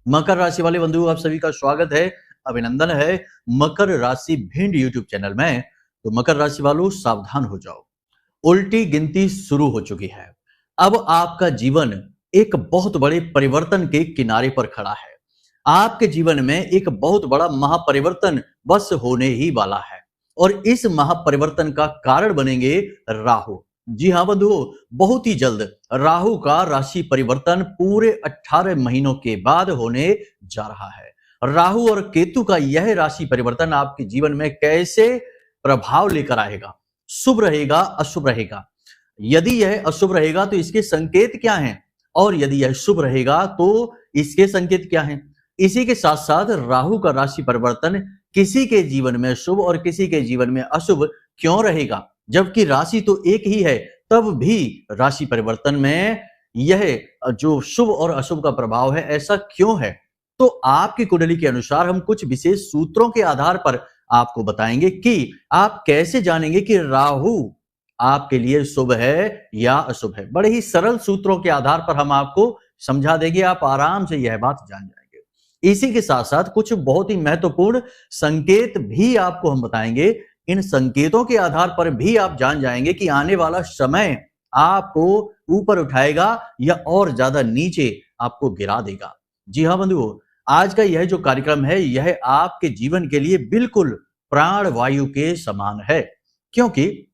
मकर राशि वाले बंधु आप सभी का स्वागत है, अभिनंदन है मकर राशि भिंड यूट्यूब चैनल में। तो मकर राशि वालों सावधान हो जाओ, उल्टी गिनती शुरू हो चुकी है। अब आपका जीवन एक बहुत बड़े परिवर्तन के किनारे पर खड़ा है। आपके जीवन में एक बहुत बड़ा महापरिवर्तन बस होने ही वाला है और इस महापरिवर्तन का कारण बनेंगे राहु। जी हाँ बंधुओं, बहुत ही जल्द राहु का राशि परिवर्तन पूरे 18 महीनों के बाद होने जा रहा है। राहु और केतु का यह राशि परिवर्तन आपके जीवन में कैसे प्रभाव लेकर आएगा, शुभ रहेगा अशुभ रहेगा? यदि यह अशुभ रहेगा तो इसके संकेत क्या हैं, और यदि यह शुभ रहेगा तो इसके संकेत क्या हैं? इसी के साथ साथ राहु का राशि परिवर्तन किसी के जीवन में शुभ और किसी के जीवन में अशुभ क्यों रहेगा, जबकि राशि तो एक ही है, तब भी राशि परिवर्तन में यह जो शुभ और अशुभ का प्रभाव है ऐसा क्यों है? तो आपकी कुंडली के अनुसार हम कुछ विशेष सूत्रों के आधार पर आपको बताएंगे कि आप कैसे जानेंगे कि राहु आपके लिए शुभ है या अशुभ है। बड़े ही सरल सूत्रों के आधार पर हम आपको समझा देंगे, आप आराम से यह बात जान जाएंगे। इसी के साथ साथ कुछ बहुत ही महत्वपूर्ण संकेत भी आपको हम बताएंगे। इन संकेतों के आधार पर भी आप जान जाएंगे कि आने वाला समय आपको ऊपर उठाएगा या और ज्यादा नीचे आपको गिरा देगा। जी हाँ बंधुओं, आज का यह जो कार्यक्रम है यह आपके जीवन के लिए बिल्कुल प्राण वायु के समान है, क्योंकि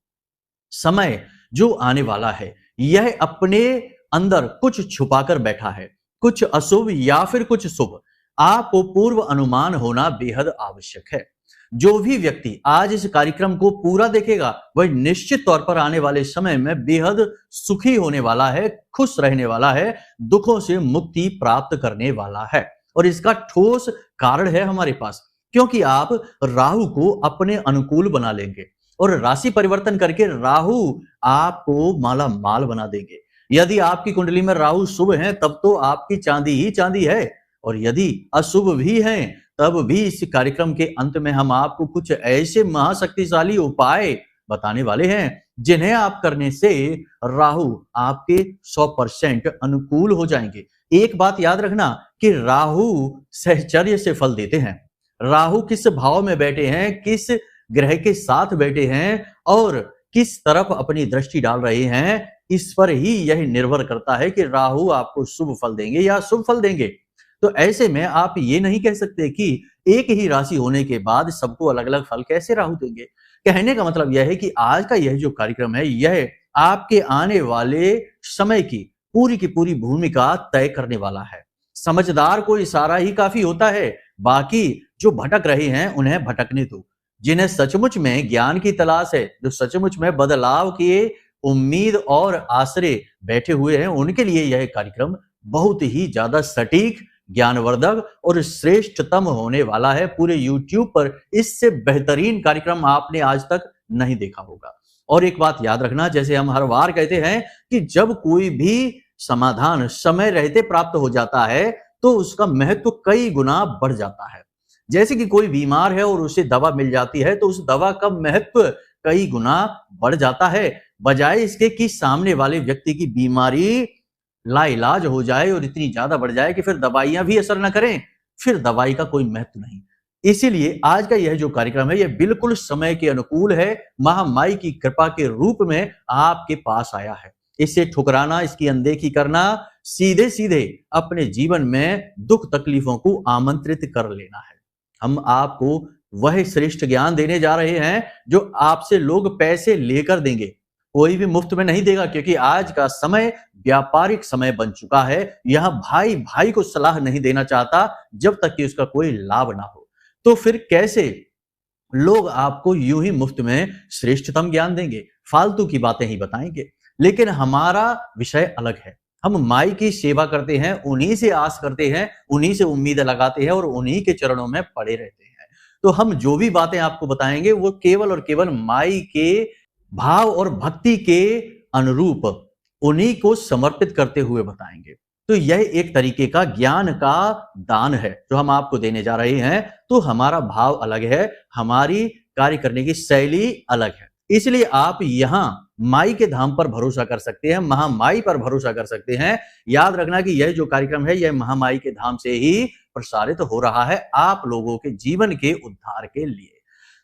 समय जो आने वाला है यह अपने अंदर कुछ छुपाकर बैठा है, कुछ अशुभ या फिर कुछ शुभ। आपको पूर्व अनुमान होना बेहद आवश्यक है। जो भी व्यक्ति आज इस कार्यक्रम को पूरा देखेगा वह निश्चित तौर पर आने वाले समय में बेहद सुखी होने वाला है, खुश रहने वाला है, दुखों से मुक्ति प्राप्त करने वाला है। और इसका ठोस कारण है हमारे पास, क्योंकि आप राहु को अपने अनुकूल बना लेंगे और राशि परिवर्तन करके राहु आपको माला माल बना देंगे। यदि आपकी कुंडली में राहु शुभ है तब तो आपकी चांदी ही चांदी है, और यदि अशुभ भी हैं तब भी इस कार्यक्रम के अंत में हम आपको कुछ ऐसे महाशक्तिशाली उपाय बताने वाले हैं जिन्हें आप करने से राहु आपके 100% अनुकूल हो जाएंगे। एक बात याद रखना कि राहु सहचर्य से फल देते हैं। राहु किस भाव में बैठे हैं, किस ग्रह के साथ बैठे हैं और किस तरफ अपनी दृष्टि डाल रहे हैं, इस पर ही यह निर्भर करता है कि राहु आपको शुभ फल देंगे या अशुभ फल देंगे। तो ऐसे में आप ये नहीं कह सकते कि एक ही राशि होने के बाद सबको अलग अलग फल कैसे राहु देंगे। कहने का मतलब यह है कि आज का यह जो कार्यक्रम है यह आपके आने वाले समय की पूरी भूमिका तय करने वाला है। समझदार को इशारा ही काफी होता है, बाकी जो भटक रहे हैं उन्हें भटकने दो। जिन्हें सचमुच में ज्ञान की तलाश है, जो सचमुच में बदलाव की उम्मीद और आसरे बैठे हुए हैं, उनके लिए यह कार्यक्रम बहुत ही ज्यादा सटीक, ज्ञानवर्धक और श्रेष्ठतम होने वाला है। पूरे YouTube पर इससे बेहतरीन कार्यक्रम आपने आज तक नहीं देखा होगा। और एक बात याद रखना, जैसे हम हर बार कहते हैं कि जब कोई भी समाधान समय रहते प्राप्त हो जाता है तो उसका महत्व कई गुना बढ़ जाता है। जैसे कि कोई बीमार है और उसे दवा मिल जाती है तो उस दवा का महत्व कई गुना बढ़ जाता है, बजाय इसके कि सामने वाले व्यक्ति की बीमारी लाइलाज हो जाए और इतनी ज्यादा बढ़ जाए कि फिर दवाइयां भी असर न करें, फिर दवाई का कोई महत्व नहीं। इसीलिए आज का यह जो कार्यक्रम है यह बिल्कुल समय के अनुकूल है, महामाई की कृपा के रूप में आपके पास आया है। इसे ठुकराना, इसकी अनदेखी करना, सीधे सीधे अपने जीवन में दुख तकलीफों को आमंत्रित कर लेना है। हम आपको वह श्रेष्ठ ज्ञान देने जा रहे हैं जो आपसे लोग पैसे लेकर देंगे, कोई भी मुफ्त में नहीं देगा, क्योंकि आज का समय व्यापारिक समय बन चुका है। यहां भाई भाई को सलाह नहीं देना चाहता जब तक कि उसका कोई लाभ ना हो। तो फिर कैसे लोग आपको यूं ही मुफ्त में श्रेष्ठतम ज्ञान देंगे, फालतू की बातें ही बताएंगे। लेकिन हमारा विषय अलग है। हम माई की सेवा करते हैं, उन्हीं से आस करते हैं, उन्हीं से उम्मीद लगाते हैं और उन्हीं के चरणों में पड़े रहते हैं। तो हम जो भी बातें आपको बताएंगे वो केवल और केवल माई के भाव और भक्ति के अनुरूप उन्हीं को समर्पित करते हुए बताएंगे। तो यह एक तरीके का ज्ञान का दान है जो हम आपको देने जा रहे हैं। तो हमारा भाव अलग है, हमारी कार्य करने की शैली अलग है। इसलिए आप यहाँ माई के धाम पर भरोसा कर सकते हैं, महामाई पर भरोसा कर सकते हैं। याद रखना कि यह जो कार्यक्रम है यह महामाई के धाम से ही प्रसारित हो रहा है आप लोगों के जीवन के उद्धार के लिए।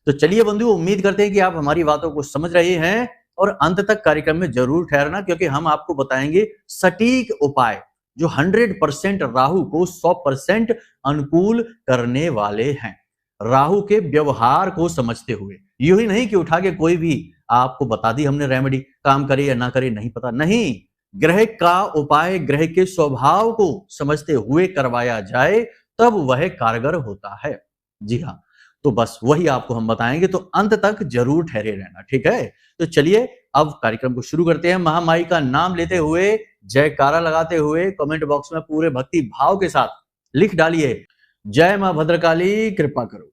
तो चलिए बंधु, उम्मीद करते हैं कि आप हमारी बातों को समझ रहे हैं और अंत तक कार्यक्रम में जरूर ठहरना, क्योंकि हम आपको बताएंगे सटीक उपाय जो 100% राहु को 100% अनुकूल करने वाले हैं। राहु के व्यवहार को समझते हुए, यूं ही नहीं कि उठा के कोई भी आपको बता दी हमने रेमेडी, काम करे या ना करे नहीं पता, नहीं, ग्रह का उपाय ग्रह के स्वभाव को समझते हुए करवाया जाए तब वह कारगर होता है। जी हाँ, तो बस वही आपको हम बताएंगे, तो अंत तक जरूर ठहरे रहना, ठीक है। तो चलिए अब कार्यक्रम को शुरू करते हैं। महामाई का नाम लेते हुए, जयकारा लगाते हुए कमेंट बॉक्स में पूरे भक्ति भाव के साथ लिख डालिए, जय मां भद्रकाली कृपा करो।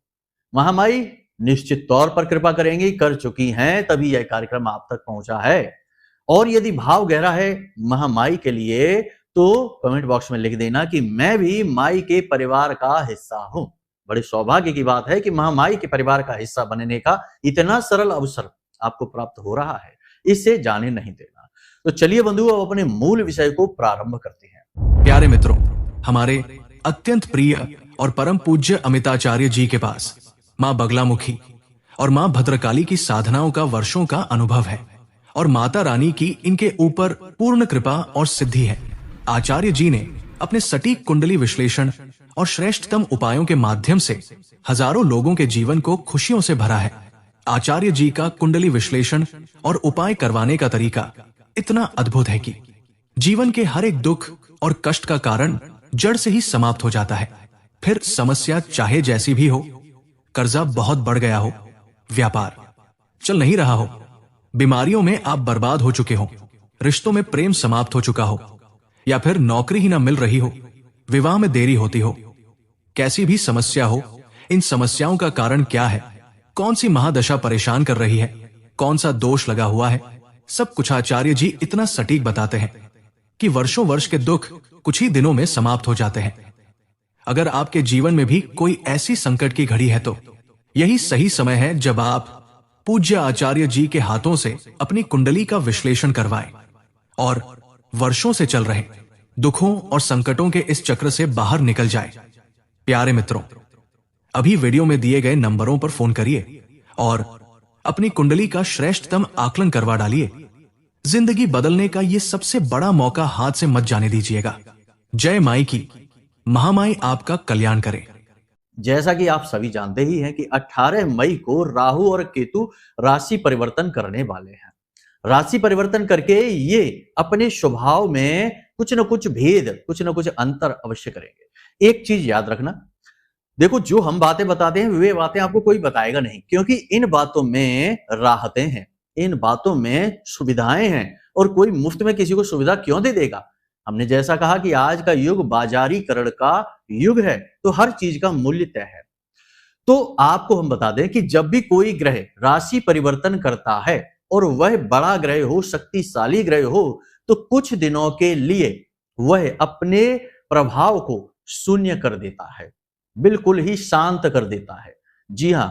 महामाई निश्चित तौर पर कृपा करेंगी, कर चुकी हैं, तभी यह कार्यक्रम आप तक पहुंचा है। और यदि भाव गहरा है महामाई के लिए तो कमेंट बॉक्स में लिख देना कि मैं भी माई के परिवार का हिस्सा हूं। बड़े सौभाग्य की बात है कि महामाई के परिवार का हिस्सा बनने का इतना सरल अवसर आपको प्राप्त हो रहा है, इसे जाने नहीं देना। तो चलिए बंधु, अब अपने मूल विषय को प्रारंभ करते हैं। प्यारे मित्रों, हमारे अत्यंत प्रिय और परम पूज्य अमिताचार्य जी के पास मां बगलामुखी और मां भद्रकाली की साधनाओं का वर्षों का अनुभव है और माता रानी की इनके ऊपर पूर्ण कृपा और सिद्धि है। आचार्य जी ने अपने सटीक कुंडली विश्लेषण और श्रेष्ठतम उपायों के माध्यम से हजारों लोगों के जीवन को खुशियों से भरा है। आचार्य जी का कुंडली विश्लेषण और उपाय करवाने का तरीका इतना अद्भुत है कि जीवन के हर एक दुख और कष्ट का कारण जड़ से ही समाप्त हो जाता है। फिर समस्या चाहे जैसी भी हो, कर्जा बहुत बढ़ गया हो, व्यापार चल नहीं रहा हो, बीमारियों में आप बर्बाद हो चुके हो, रिश्तों में प्रेम समाप्त हो चुका हो, या फिर नौकरी ही ना मिल रही हो, विवाह में देरी होती हो, कैसी भी समस्या हो, इन समस्याओं का कारण क्या है, कौन सी महादशा परेशान कर रही है, कौन सा दोष लगा हुआ है, सब कुछ आचार्य जी इतना सटीक बताते हैं कि वर्षों वर्ष के दुख कुछ ही दिनों में समाप्त हो जाते हैं। अगर आपके जीवन में भी कोई ऐसी संकट की घड़ी है तो यही सही समय है जब आप पूज्य आचार्य जी के हाथों से अपनी कुंडली का विश्लेषण करवाएं और वर्षों से चल रहे दुखों और संकटों के इस चक्र से बाहर निकल जाए। प्यारे मित्रों, अभी वीडियो में दिए गए नंबरों पर फोन करिए और अपनी कुंडली का श्रेष्ठतम आकलन करवा डालिए। जिंदगी बदलने का ये सबसे बड़ा मौका हाथ से मत जाने दीजिएगा। जय माई की, महामाई आपका कल्याण करे। जैसा कि आप सभी जानते ही हैं कि 18 मई को राहु और केतु राशि परिवर्तन करने वाले हैं। राशि परिवर्तन करके ये अपने स्वभाव में कुछ न कुछ भेद, कुछ न कुछ अंतर अवश्य करेंगे। एक चीज याद रखना, देखो जो हम बातें बताते हैं वे बातें आपको कोई बताएगा नहीं, क्योंकि इन बातों में राहतें हैं, इन बातों में सुविधाएं हैं, और कोई मुफ्त में किसी को सुविधा क्यों दे देगा। हमने जैसा कहा कि आज का युग बाजारीकरण का युग है, तो हर चीज का मूल्य तय है। तो आपको हम बता दें कि जब भी कोई ग्रह राशि परिवर्तन करता है और वह बड़ा ग्रह हो, शक्तिशाली ग्रह हो, तो कुछ दिनों के लिए वह अपने प्रभाव को शून्य कर देता है, बिल्कुल ही शांत कर देता है। जी हां,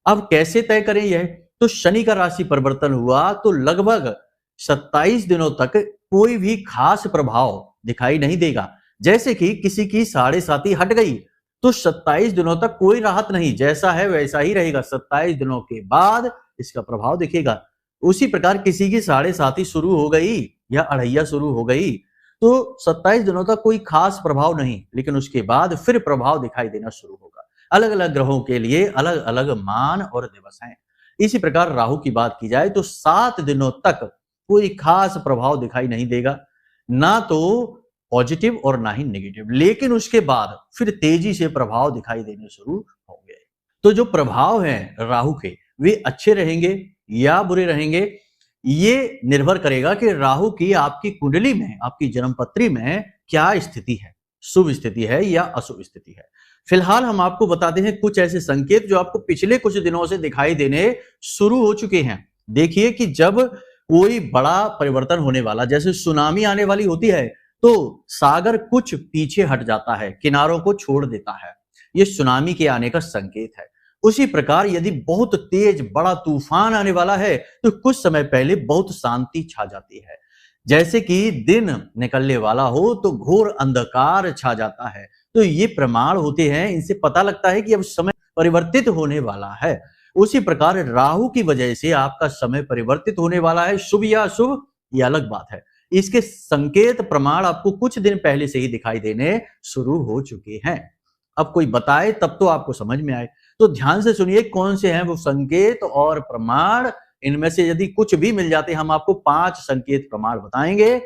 अब कैसे तय करें यह? तो शनि का राशि परिवर्तन हुआ तो लगभग 27 दिनों तक कोई भी खास प्रभाव दिखाई नहीं देगा। जैसे कि किसी की 7.5 हट गई तो 27 दिनों तक कोई राहत नहीं, जैसा है वैसा ही रहेगा। 27 दिनों के बाद इसका प्रभाव दिखेगा। उसी प्रकार किसी की 7.5 शुरू हो गई या अढ़ैया शुरू हो गई तो 27 दिनों तक कोई खास प्रभाव नहीं, लेकिन उसके बाद फिर प्रभाव दिखाई देना शुरू होगा। अलग अलग ग्रहों के लिए अलग अलग मान और दिवस हैं। इसी प्रकार राहु की बात की जाए तो 7 दिनों तक कोई खास प्रभाव दिखाई नहीं देगा, ना तो पॉजिटिव और ना ही नेगेटिव, लेकिन उसके बाद फिर तेजी से प्रभाव दिखाई देने शुरू होंगे। तो जो प्रभाव हैं राहु के, वे अच्छे रहेंगे या बुरे रहेंगे, ये निर्भर करेगा कि राहु की आपकी कुंडली में, आपकी जन्मपत्री में क्या स्थिति है, शुभ स्थिति है या अशुभ स्थिति है। फिलहाल हम आपको बताते हैं कुछ ऐसे संकेत जो आपको पिछले कुछ दिनों से दिखाई देने शुरू हो चुके हैं। देखिए कि जब कोई बड़ा परिवर्तन होने वाला, जैसे सुनामी आने वाली होती है, तो सागर कुछ पीछे हट जाता है, किनारों को छोड़ देता है, ये सुनामी के आने का संकेत है। उसी प्रकार यदि बहुत तेज बड़ा तूफान आने वाला है तो कुछ समय पहले बहुत शांति छा जाती है। जैसे कि दिन निकलने वाला हो तो घोर अंधकार छा जाता है। तो ये प्रमाण होते हैं, इनसे पता लगता है कि अब समय परिवर्तित होने वाला है। उसी प्रकार राहु की वजह से आपका समय परिवर्तित होने वाला है, शुभ या अशुभ ये अलग बात है। इसके संकेत प्रमाण आपको कुछ दिन पहले से ही दिखाई देने शुरू हो चुके हैं। अब कोई बताए तब तो आपको समझ में आए। तो ध्यान से सुनिए कौन से हैं वो संकेत और प्रमाण। इनमें से यदि कुछ भी मिल जाते हैं, हम आपको 5 संकेत प्रमाण बताएंगे।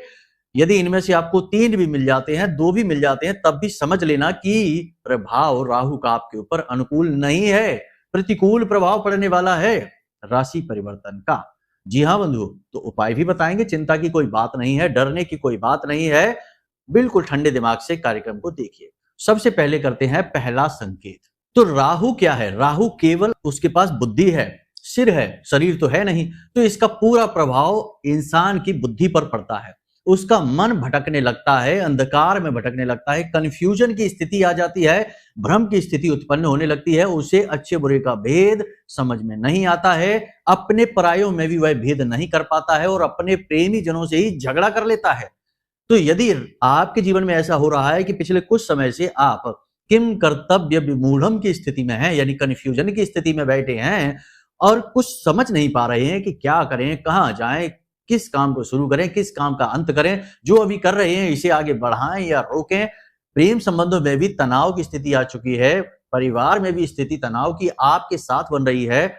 यदि इनमें से आपको 3 भी मिल जाते हैं, 2 भी मिल जाते हैं, तब भी समझ लेना कि प्रभाव राहु का आपके ऊपर अनुकूल नहीं है, प्रतिकूल प्रभाव पड़ने वाला है राशि परिवर्तन का। जी हाँ बंधु, तो उपाय भी बताएंगे, चिंता की कोई बात नहीं है, डरने की कोई बात नहीं है। बिल्कुल ठंडे दिमाग से कार्यक्रम को देखिए। सबसे पहले करते हैं पहला संकेत। तो राहु क्या है? राहु केवल उसके पास बुद्धि है, सिर है, शरीर तो है नहीं। तो इसका पूरा प्रभाव इंसान की बुद्धि पर पड़ता है। उसका मन भटकने लगता है, अंधकार में भटकने लगता है, कंफ्यूजन की स्थिति आ जाती है, भ्रम की स्थिति उत्पन्न होने लगती है। उसे अच्छे बुरे का भेद समझ में नहीं आता है, अपने परायों में भी वह भेद नहीं कर पाता है और अपने प्रेमी जनों से ही झगड़ा कर लेता है। तो यदि आपके जीवन में ऐसा हो रहा है कि पिछले कुछ समय से आप किम कर्तव्य विमूढ़म की स्थिति में हैं, यानी कंफ्यूजन की स्थिति में बैठे हैं और कुछ समझ नहीं पा रहे हैं कि क्या करें, कहां जाएं, किस काम को शुरू करें, किस काम का अंत करें, जो अभी कर रहे हैं इसे आगे बढ़ाएं या रोकें। प्रेम संबंधों में भी तनाव की स्थिति आ चुकी है, परिवार में भी स्थिति तनाव की आपके साथ बन रही है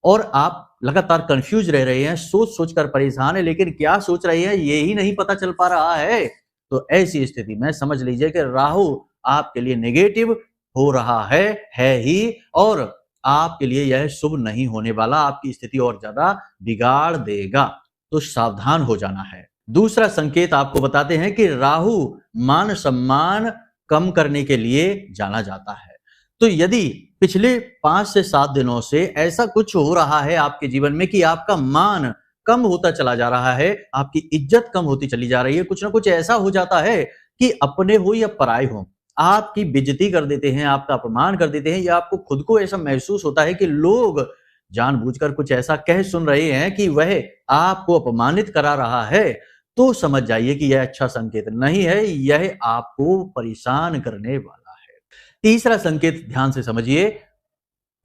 और आप लगातार कंफ्यूज रह रहे हैं, सोच सोचकर परेशान है, लेकिन क्या सोच रहे हैं ये ही नहीं पता चल पा रहा है। तो ऐसी स्थिति में समझ लीजिए कि राहु आपके लिए नेगेटिव हो रहा है ही, और आपके लिए यह शुभ नहीं होने वाला, आपकी स्थिति और ज्यादा बिगाड़ देगा। तो सावधान हो जाना है। दूसरा संकेत आपको बताते हैं कि राहु मान सम्मान कम करने के लिए जाना जाता है। तो यदि पिछले 5 से 7 दिनों से ऐसा कुछ हो रहा है आपके जीवन में कि आपका मान कम होता चला जा रहा है, आपकी इज्जत कम होती चली जा रही है, कुछ ना कुछ ऐसा हो जाता है कि अपने हो या पराये हो, आपकी बेइज्जती कर देते हैं, आपका अपमान कर देते हैं, या आपको खुद को ऐसा महसूस होता है कि लोग जानबूझकर कुछ ऐसा कह सुन रहे हैं कि वह आपको अपमानित करा रहा है, तो समझ जाइए कि यह अच्छा संकेत नहीं है, यह आपको परेशान करने वाला है। तीसरा संकेत ध्यान से समझिए,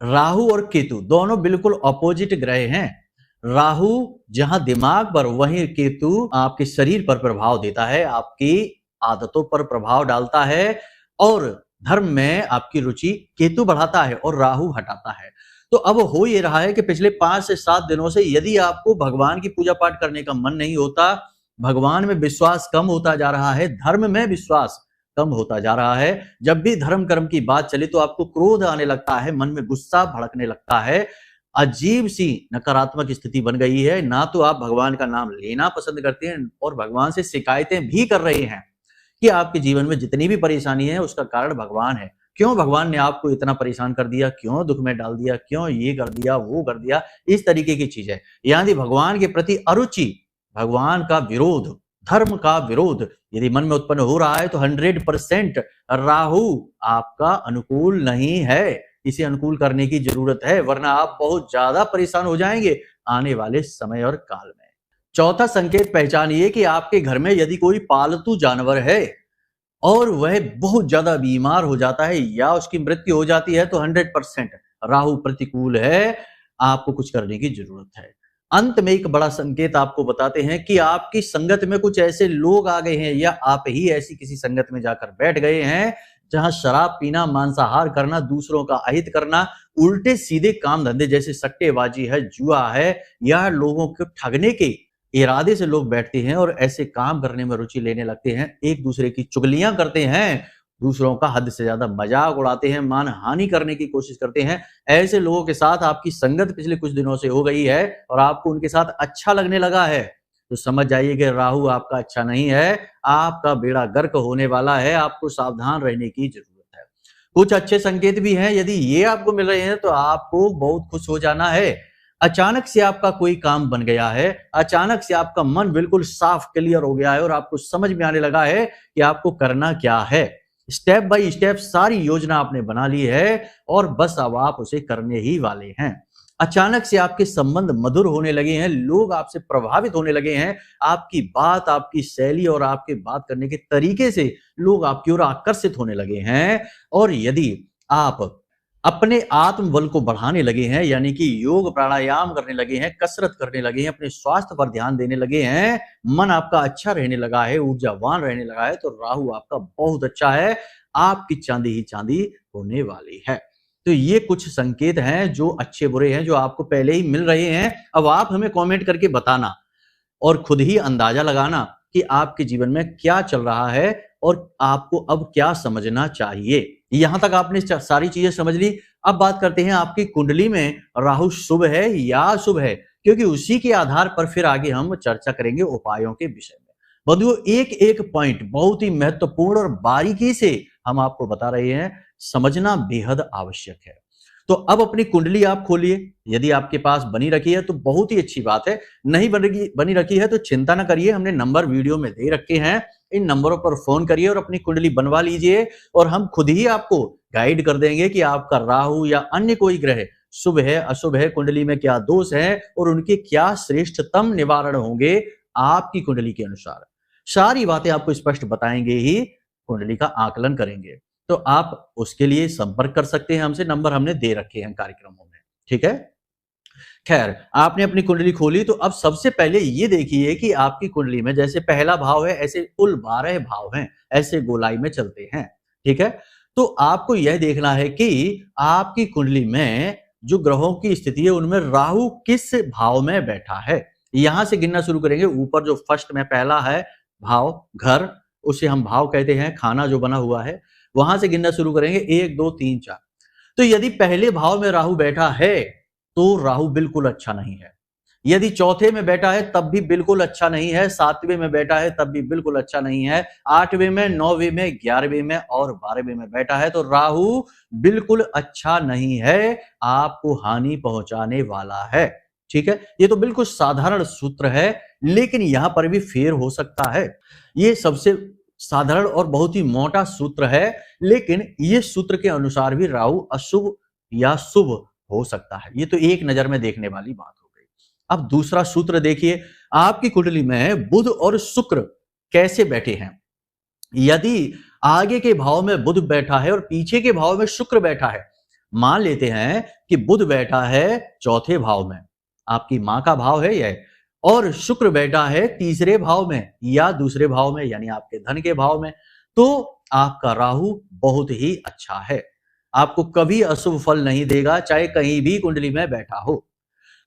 राहु और केतु दोनों बिल्कुल ऑपोजिट ग्रह हैं। राहु जहां दिमाग पर, वहीं केतु आपके शरीर पर प्रभाव देता है, आपकी आदतों पर प्रभाव डालता है, और धर्म में आपकी रुचि केतु बढ़ाता है और राहु हटाता है। तो अब हो ये रहा है कि पिछले 5 से 7 दिनों से यदि आपको भगवान की पूजा पाठ करने का मन नहीं होता, भगवान में विश्वास कम होता जा रहा है, धर्म में विश्वास कम होता जा रहा है, जब भी धर्म कर्म की बात चले तो आपको क्रोध आने लगता है, मन में गुस्सा भड़कने लगता है, अजीब सी नकारात्मक स्थिति बन गई है, ना तो आप भगवान का नाम लेना पसंद करते हैं और भगवान से शिकायतें भी कर रहे हैं कि आपके जीवन में जितनी भी परेशानी है उसका कारण भगवान है। क्यों भगवान ने आपको इतना परेशान कर दिया, क्यों दुख में डाल दिया, क्यों ये कर दिया, वो कर दिया, इस तरीके की चीजें। यानी भगवान के प्रति अरुचि, भगवान का विरोध, धर्म का विरोध यदि मन में उत्पन्न हो रहा है तो 100% राहु आपका अनुकूल नहीं है। इसे अनुकूल करने की जरूरत है, वरना आप बहुत ज्यादा परेशान हो जाएंगे आने वाले समय और काल में। चौथा संकेत पहचानिए कि आपके घर में यदि कोई पालतू जानवर है और वह बहुत ज्यादा बीमार हो जाता है या उसकी मृत्यु हो जाती है तो 100% राहु प्रतिकूल है, आपको कुछ करने की जरूरत है। अंत में एक बड़ा संकेत आपको बताते हैं कि आपकी संगत में कुछ ऐसे लोग आ गए हैं या आप ही ऐसी किसी संगत में जाकर बैठ गए हैं जहां शराब पीना, मांसाहार करना, दूसरों का अहित करना, उल्टे सीधे काम धंधे जैसे सट्टेबाजी है, जुआ है, या लोगों को ठगने के इरादे से लोग बैठते हैं और ऐसे काम करने में रुचि लेने लगते हैं, एक दूसरे की चुगलियां करते हैं, दूसरों का हद से ज्यादा मजाक उड़ाते हैं, मानहानि करने की कोशिश करते हैं। ऐसे लोगों के साथ आपकी संगत पिछले कुछ दिनों से हो गई है और आपको उनके साथ अच्छा लगने लगा है, तो समझ जाइए कि राहु आपका अच्छा नहीं है, आपका बेड़ा गर्क होने वाला है, आपको सावधान रहने की जरूरत है। कुछ अच्छे संकेत भी हैं, यदि ये आपको मिल रहे हैं तो आपको बहुत खुश हो जाना है। अचानक से आपका कोई काम बन गया है, अचानक से आपका मन बिल्कुल साफ क्लियर हो गया है और आपको समझ में आने लगा है कि आपको करना क्या है। स्टेप बाय स्टेप सारी योजना आपने बना ली है और बस अब आप उसे करने ही वाले हैं। अचानक से आपके संबंध मधुर होने लगे हैं, लोग आपसे प्रभावित होने लगे हैं, आपकी बात, आपकी शैली और आपके बात करने के तरीके से लोग आपकी ओर आकर्षित होने लगे हैं। और यदि आप अपने आत्मबल को बढ़ाने लगे हैं, यानी कि योग प्राणायाम करने लगे हैं, कसरत करने लगे हैं, अपने स्वास्थ्य पर ध्यान देने लगे हैं, मन आपका अच्छा रहने लगा है, ऊर्जावान रहने लगा है, तो राहु आपका बहुत अच्छा है, आपकी चांदी ही चांदी होने वाली है। तो ये कुछ संकेत हैं जो अच्छे बुरे हैं, जो आपको पहले ही मिल रहे हैं। अब आप हमें कमेंट करके बताना और खुद ही अंदाजा लगाना कि आपके जीवन में क्या चल रहा है और आपको अब क्या समझना चाहिए। यहां तक आपने सारी चीजें समझ ली। अब बात करते हैं आपकी कुंडली में राहु शुभ है या अशुभ है, क्योंकि उसी के आधार पर फिर आगे हम चर्चा करेंगे उपायों के विषय में। बंधुओं, एक एक पॉइंट बहुत ही महत्वपूर्ण और बारीकी से हम आपको बता रहे हैं, समझना बेहद आवश्यक है। तो अब अपनी कुंडली आप खोलिए। यदि आपके पास बनी रखी है तो बहुत ही अच्छी बात है, नहीं बनी रखी है तो चिंता ना करिए, हमने नंबर वीडियो में दे रखे हैं, इन नंबरों पर फोन करिए और अपनी कुंडली बनवा लीजिए और हम खुद ही आपको गाइड कर देंगे कि आपका राहु या अन्य कोई ग्रह शुभ है अशुभ है, कुंडली में क्या दोष है और उनके क्या श्रेष्ठतम निवारण होंगे आपकी कुंडली के अनुसार। सारी बातें आपको स्पष्ट बताएंगे ही कुंडली का आकलन करेंगे। तो आप उसके लिए संपर्क कर सकते हैं हमसे, नंबर हमने दे रखे हैं कार्यक्रमों में, ठीक है। खैर, आपने अपनी कुंडली खोली तो अब सबसे पहले ये देखिए कि आपकी कुंडली में जैसे पहला भाव है ऐसे कुल 12 भाव हैं, ऐसे गोलाई में चलते हैं, ठीक है। तो आपको यह देखना है कि आपकी कुंडली में जो ग्रहों की स्थिति है उनमें राहु किस भाव में बैठा है। यहां से गिनना शुरू करेंगे। ऊपर जो फर्स्ट में पहला है भाव घर, उसे हम भाव कहते हैं, खाना जो बना हुआ है, वहां से गिनना शुरू करेंगे 1 2 3 4। तो यदि पहले भाव में राहु बैठा है तो राहु बिल्कुल अच्छा नहीं है। यदि चौथे में बैठा है तब भी बिल्कुल अच्छा नहीं है, 7वें में बैठा है तब भी बिल्कुल अच्छा नहीं है, 8वें में, 9वें में, 11वें में और 12वें में बैठा है तो राहु बिल्कुल अच्छा नहीं है, आपको हानि पहुंचाने वाला है, ठीक है। ये तो बिल्कुल साधारण सूत्र है, लेकिन यहां पर भी फेर हो सकता है। ये सबसे साधारण और बहुत ही मोटा सूत्र है, लेकिन ये सूत्र के अनुसार भी राहु अशुभ या शुभ हो सकता है। ये तो एक नजर में देखने वाली बात हो गई। अब दूसरा सूत्र देखिए, आपकी कुंडली में बुध और शुक्र कैसे बैठे हैं। यदि आगे के भाव में बुध बैठा है और पीछे के भाव में शुक्र बैठा है, मान लेते हैं कि बुध बैठा है चौथे भाव में, आपकी मां का भाव है यह, और शुक्र बैठा है तीसरे भाव में या दूसरे भाव में, यानी आपके धन के भाव में, तो आपका राहु बहुत ही अच्छा है, आपको कभी अशुभ फल नहीं देगा, चाहे कहीं भी कुंडली में बैठा हो।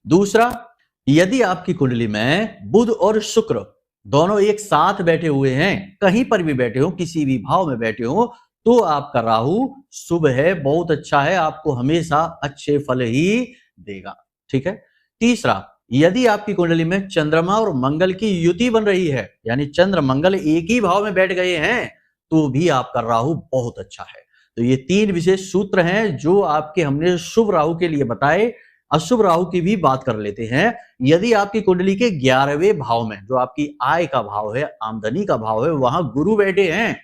दूसरा, यदि आपकी कुंडली में बुध और शुक्र दोनों एक साथ बैठे हुए हैं, कहीं पर भी बैठे हो, किसी भी भाव में बैठे हो, तो आपका राहु शुभ है, बहुत अच्छा है, आपको हमेशा अच्छे फल ही देगा, ठीक है। तीसरा, यदि आपकी कुंडली में चंद्रमा और मंगल की युति बन रही है, यानी चंद्र मंगल एक ही भाव में बैठ गए हैं, तो भी आपका राहु बहुत अच्छा है। तो ये 3 विशेष सूत्र हैं जो आपके हमने शुभ राहु के लिए बताए। अशुभ राहु की भी बात कर लेते हैं। यदि आपकी कुंडली के 11वें भाव में, जो आपकी आय का भाव है, आमदनी का भाव है, वहां गुरु बैठे हैं,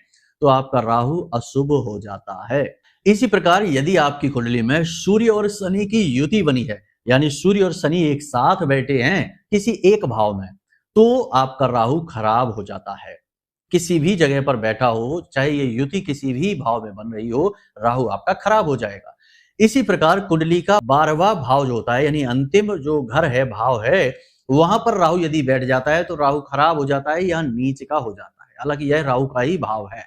तो आपका राहु अशुभ हो जाता है। इसी प्रकार यदि आपकी कुंडली में सूर्य और शनि की युति बनी है, यानी सूर्य और शनि एक साथ बैठे हैं किसी एक भाव में, तो आपका राहु खराब हो जाता है। किसी भी जगह पर बैठा हो, चाहे ये युति किसी भी भाव में बन रही हो, राहु आपका खराब हो जाएगा। इसी प्रकार कुंडली का 12वां भाव जो होता है, यानी अंतिम जो घर है, भाव है, वहां पर राहु यदि बैठ जाता है तो राहु खराब हो जाता है या नीच का हो जाता है, हालांकि यह राहु का ही भाव है।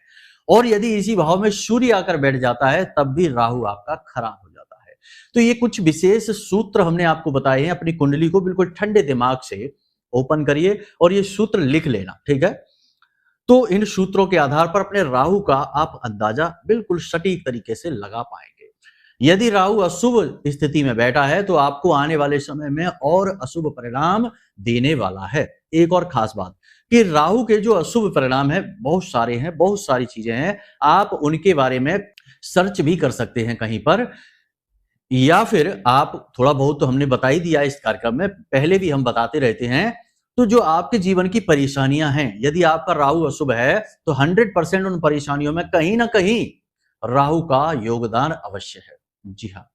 और यदि इसी भाव में सूर्य आकर बैठ जाता है तब भी राहु आपका खराब हो जाता है। तो ये कुछ विशेष सूत्र हमने आपको बताए हैं। अपनी कुंडली को बिल्कुल ठंडे दिमाग से ओपन करिए और ये सूत्र लिख लेना, ठीक है। तो इन सूत्रों के आधार पर अपने राहु का आप अंदाजा बिल्कुल सटीक तरीके से लगा पाएंगे। यदि राहु अशुभ स्थिति में बैठा है तो आपको आने वाले समय में और अशुभ परिणाम देने वाला है। एक और खास बात कि राहु के जो अशुभ परिणाम है बहुत सारे हैं, बहुत सारी चीजें हैं, आप उनके बारे में सर्च भी कर सकते हैं कहीं पर, या फिर आप थोड़ा बहुत तो हमने बता ही दिया इस कार्यक्रम में, पहले भी हम बताते रहते हैं। तो जो आपके जीवन की परेशानियां हैं, यदि आपका राहु अशुभ है तो 100% उन परेशानियों में कहीं ना कहीं राहु का योगदान अवश्य है। जी हाँ,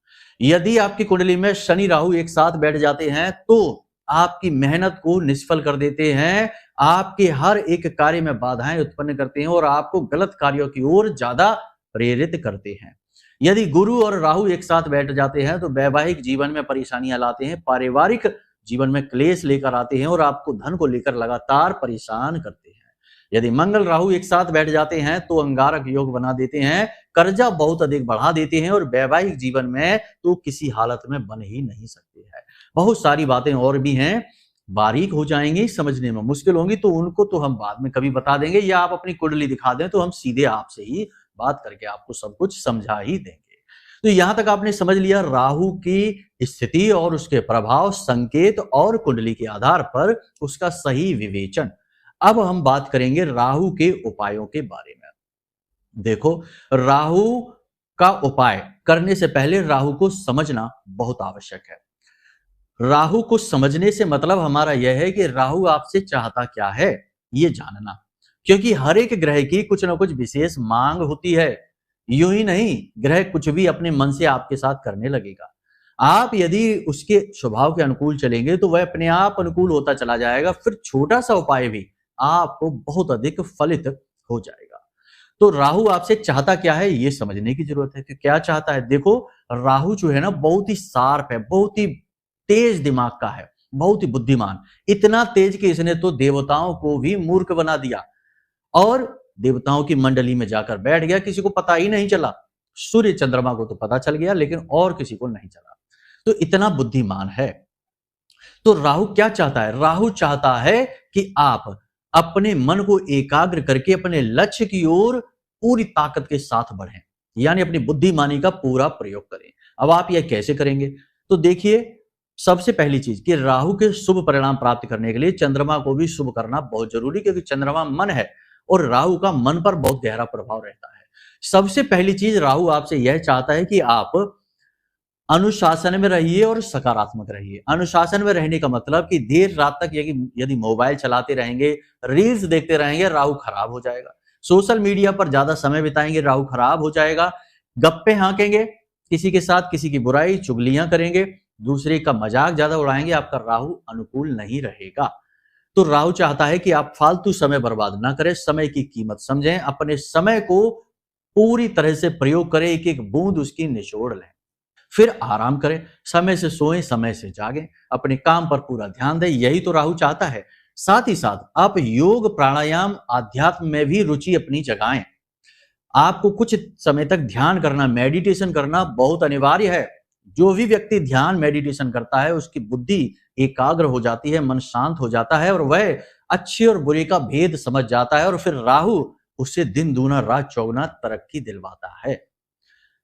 यदि आपकी कुंडली में शनि राहु एक साथ बैठ जाते हैं तो आपकी मेहनत को निष्फल कर देते हैं, आपके हर एक कार्य में बाधाएं उत्पन्न करते हैं और आपको गलत कार्यों की ओर ज्यादा प्रेरित करते हैं। यदि गुरु और राहु एक साथ बैठ जाते हैं तो वैवाहिक जीवन में परेशानियां लाते हैं, पारिवारिक जीवन में क्लेश लेकर आते हैं और आपको धन को लेकर लगातार परेशान करते हैं। यदि मंगल राहु एक साथ बैठ जाते हैं तो अंगारक योग बना देते हैं, कर्जा बहुत अधिक बढ़ा देते हैं और वैवाहिक जीवन में तो किसी हालत में बन ही नहीं सकते हैं। बहुत सारी बातें और भी हैं, बारीक हो जाएंगी, समझने में मुश्किल होंगी, तो उनको तो हम बाद में कभी बता देंगे, या आप अपनी कुंडली दिखा दें तो हम सीधे आपसे ही बात करके आपको सब कुछ समझा ही देंगे। तो यहां तक आपने समझ लिया राहु की स्थिति और उसके प्रभाव, संकेत और कुंडली के आधार पर उसका सही विवेचन। अब हम बात करेंगे राहु के उपायों के बारे में। देखो, राहु का उपाय करने से पहले राहु को समझना बहुत आवश्यक है। राहु को समझने से मतलब हमारा यह है कि राहु आपसे चाहता क्या है ये जानना, क्योंकि हर एक ग्रह की कुछ ना कुछ विशेष मांग होती है। यूं ही नहीं ग्रह कुछ भी अपने मन से आपके साथ करने लगेगा। आप यदि उसके स्वभाव के अनुकूल चलेंगे तो वह अपने आप अनुकूल होता चला जाएगा, फिर छोटा सा उपाय भी आपको बहुत अधिक फलित हो जाएगा। तो राहु आपसे चाहता क्या है ये समझने की जरूरत है कि क्या चाहता है। देखो, राहु जो है ना बहुत ही शार्प है, बहुत ही तेज दिमाग का है, बहुत ही बुद्धिमान, इतना तेज कि इसने तो देवताओं को भी मूर्ख बना दिया और देवताओं की मंडली में जाकर बैठ गया, किसी को पता ही नहीं चला। सूर्य चंद्रमा को तो पता चल गया लेकिन और किसी को नहीं चला, तो इतना बुद्धिमान है। तो राहु क्या चाहता है? राहु चाहता है कि आप अपने मन को एकाग्र करके अपने लक्ष्य की ओर पूरी ताकत के साथ बढ़ें, यानी अपनी बुद्धिमानी का पूरा प्रयोग करें। अब आप यह कैसे करेंगे? तो देखिए, सबसे पहली चीज कि राहु के शुभ परिणाम प्राप्त करने के लिए चंद्रमा को भी शुभ करना बहुत जरूरी, क्योंकि चंद्रमा मन है और राहु का मन पर बहुत गहरा प्रभाव रहता है। सबसे पहली चीज राहु आपसे यह चाहता है कि आप अनुशासन में रहिए और सकारात्मक रहिए। अनुशासन में रहने का मतलब कि देर रात तक यदि मोबाइल चलाते रहेंगे, रील्स देखते रहेंगे, राहु खराब हो जाएगा। सोशल मीडिया पर ज्यादा समय बिताएंगे, राहु खराब हो जाएगा। गप्पे हाँकेंगे, किसी के साथ किसी की बुराई चुगलियां करेंगे, दूसरे का मजाक ज्यादा उड़ाएंगे, आपका राहु अनुकूल नहीं रहेगा। तो राहु चाहता है कि आप फालतू समय बर्बाद ना करें, समय की कीमत समझें, अपने समय को पूरी तरह से प्रयोग करें, एक एक बूंद उसकी निचोड़ लें, फिर आराम करें, समय से सोएं, समय से जागें, अपने काम पर पूरा ध्यान दें। यही तो राहु चाहता है। साथ ही साथ आप योग, प्राणायाम, आध्यात्म में भी रुचि अपनी जगाएं। आपको कुछ समय तक ध्यान करना, मेडिटेशन करना बहुत अनिवार्य है। जो भी व्यक्ति ध्यान, मेडिटेशन करता है उसकी बुद्धि एकाग्र हो जाती है, मन शांत हो जाता है और वह अच्छे और बुरे का भेद समझ जाता है और फिर राहु उससे दिन दूना रात चौगुना तरक्की दिलवाता है।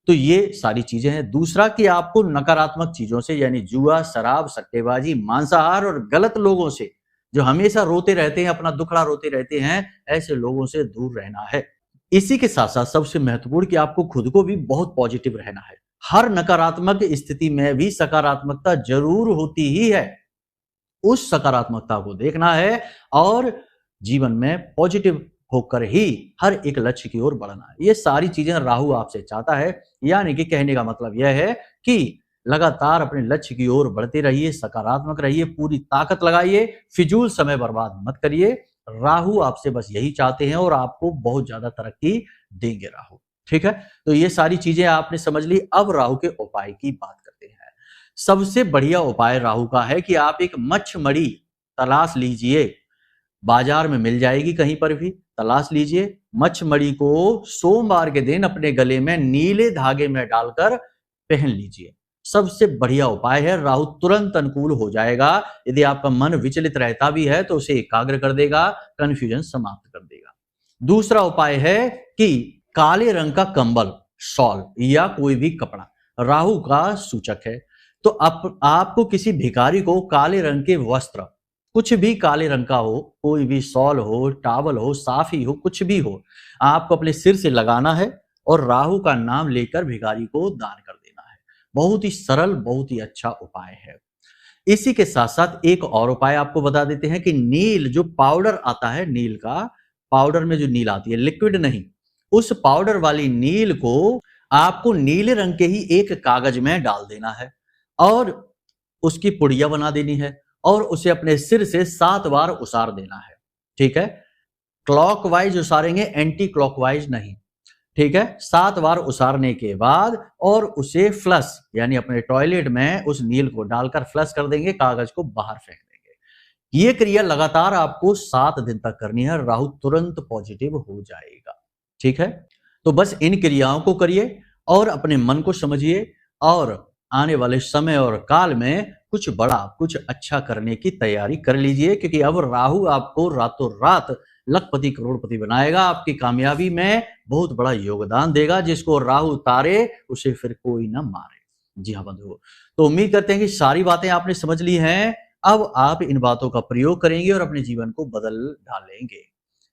तो ये सारी चीजें हैं। दूसरा कि आपको नकारात्मक चीजों से, यानी जुआ, शराब, सट्टेबाजी, मांसाहार और गलत लोगों से, जो हमेशा रोते रहते हैं, अपना दुखड़ा रोते रहते हैं, ऐसे लोगों से दूर रहना है। इसी के साथ साथ सबसे महत्वपूर्ण कि आपको खुद को भी बहुत पॉजिटिव रहना है। हर नकारात्मक स्थिति में भी सकारात्मकता जरूर होती ही है, उस सकारात्मकता को देखना है और जीवन में पॉजिटिव होकर ही हर एक लक्ष्य की ओर बढ़ना है। ये सारी चीजें राहु आपसे चाहता है, यानी कि कहने का मतलब यह है कि लगातार अपने लक्ष्य की ओर बढ़ते रहिए, सकारात्मक रहिए, पूरी ताकत लगाइए, फिजूल समय बर्बाद मत करिए। राहु आपसे बस यही चाहते हैं और आपको बहुत ज्यादा तरक्की देंगे राहु। ठीक है, तो ये सारी चीजें आपने समझ ली। अब राहु के उपाय की बात करते हैं। सबसे बढ़िया उपाय राहु का है कि आप एक मच्छमड़ी तलाश लीजिए, बाजार में मिल जाएगी, कहीं पर भी तलाश लीजिए। मच्छमड़ी को सोमवार के दिन अपने गले में नीले धागे में डालकर पहन लीजिए। सबसे बढ़िया उपाय है, राहु तुरंत अनुकूल हो जाएगा। यदि आपका मन विचलित रहता भी है तो उसे एकाग्र कर देगा, कंफ्यूजन समाप्त कर देगा। दूसरा उपाय है कि काले रंग का कंबल, शॉल या कोई भी कपड़ा राहु का सूचक है, तो आपको किसी भिखारी को काले रंग के वस्त्र, कुछ भी काले रंग का हो, कोई भी शॉल हो, टावल हो, साफी हो, कुछ भी हो, आपको अपने सिर से लगाना है और राहु का नाम लेकर भिखारी को दान कर देना है। बहुत ही सरल, बहुत ही अच्छा उपाय है। इसी के साथ साथ एक और उपाय आपको बता देते हैं कि नील जो पाउडर आता है, नील का पाउडर में जो नील आती है, लिक्विड नहीं, उस पाउडर वाली नील को आपको नीले रंग के ही एक कागज में डाल देना है और उसकी पुड़िया बना देनी है और उसे अपने सिर से 7 बार उसार देना है। ठीक है, क्लॉकवाइज उसारेंगे, एंटी क्लॉकवाइज नहीं। ठीक है, 7 बार उसारने के बाद और उसे फ्लश यानी अपने टॉयलेट में उस नील को डालकर फ्लश कर देंगे, कागज को बाहर फेंक देंगे। ये क्रिया लगातार आपको 7 दिन तक करनी है, राहु तुरंत पॉजिटिव हो जाएगा। ठीक है, तो बस इन क्रियाओं को करिए और अपने मन को समझिए और आने वाले समय और काल में कुछ बड़ा, कुछ अच्छा करने की तैयारी कर लीजिए, क्योंकि अब राहु आपको रातों रात लखपति करोड़पति बनाएगा, आपकी कामयाबी में बहुत बड़ा योगदान देगा। जिसको राहु तारे उसे फिर कोई ना मारे। जी हाँ बंधुओं, तो उम्मीद करते हैं कि सारी बातें आपने समझ ली हैं। अब आप इन बातों का प्रयोग करेंगे और अपने जीवन को बदल डालेंगे।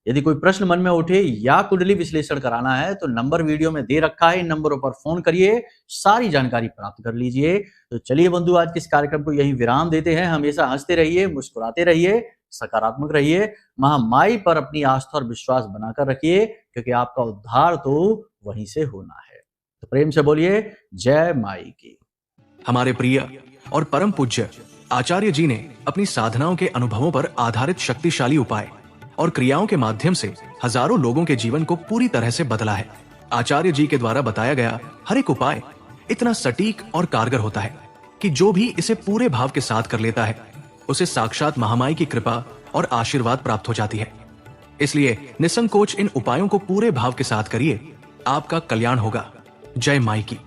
यदि कोई प्रश्न मन में उठे या कुंडली विश्लेषण कराना है तो नंबर वीडियो में दे रखा है, इन नंबरों पर फोन करिए, सारी जानकारी प्राप्त कर लीजिए। तो चलिए बंधु, आज के इस कार्यक्रम को यहीं विराम देते हैं। हमेशा हंसते रहिए, मुस्कुराते रहिए, सकारात्मक रहिए, महामाई पर अपनी आस्था और विश्वास बनाकर रखिए, क्योंकि आपका उद्धार तो वहीं से होना है। तो प्रेम से बोलिए जय माई की। हमारे प्रिय और परम पूज्य आचार्य जी ने अपनी साधनाओं के अनुभवों पर आधारित शक्तिशाली उपाय और क्रियाओं के माध्यम से हजारों लोगों के जीवन को पूरी तरह से बदला है। आचार्य जी के द्वारा बताया गया हर एक उपाय इतना सटीक और कारगर होता है कि जो भी इसे पूरे भाव के साथ कर लेता है उसे साक्षात महामाई की कृपा और आशीर्वाद प्राप्त हो जाती है। इसलिए निसंकोच इन उपायों को पूरे भाव के साथ करिए, आपका कल्याण होगा। जय माई की।